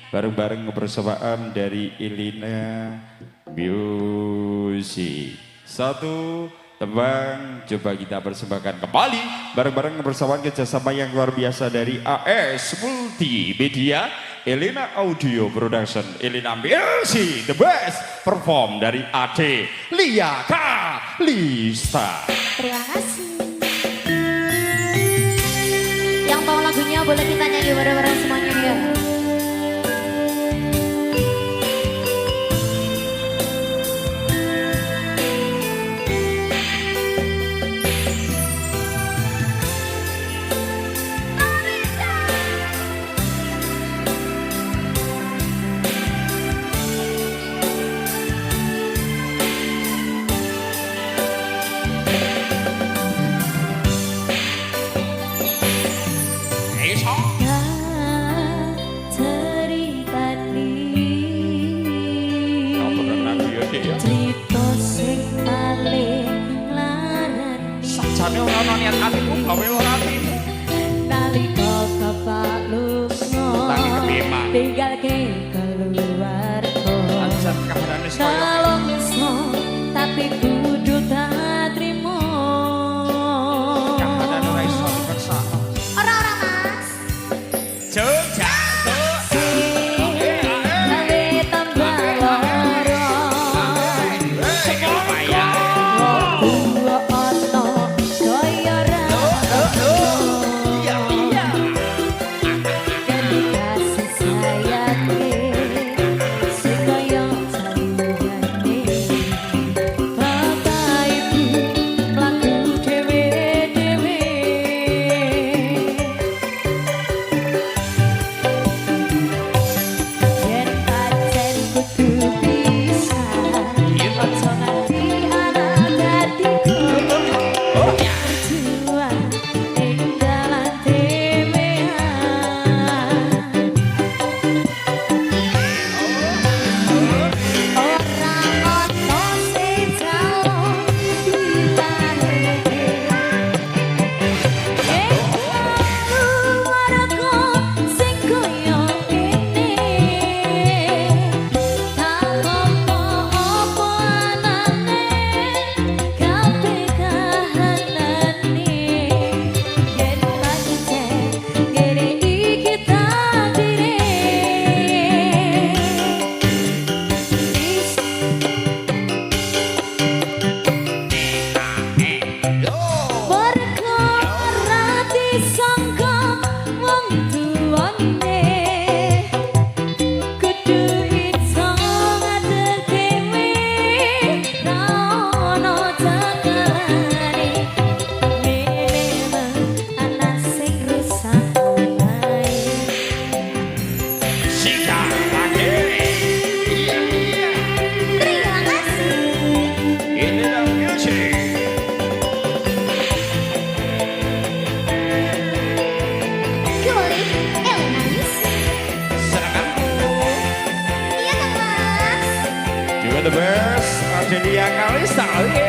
bareng-bareng kebersamaan dari Elina Music. Satu tembang coba kita persembahkan kembali bareng-bareng kebersamaan kerjasama yang luar biasa dari AS Multimedia, Elina Audio Production, Elina Music, the best perform dari Ade Lia Kalista. Terima kasih. Yang tahu lagunya boleh kita nyanyi bareng-bareng semuanya ya. Sakjane ora ono niat atiku gawe ora ati. Nalika bapak lunga Tangi kepiye, Mak? tinggalke keluarga. Anjan kabarane koyo Nalongso tapi kudu tak trimo. kabarane ora iso dipaksa. Ora Mas. Jogja. The best, Ade Lia Kalista.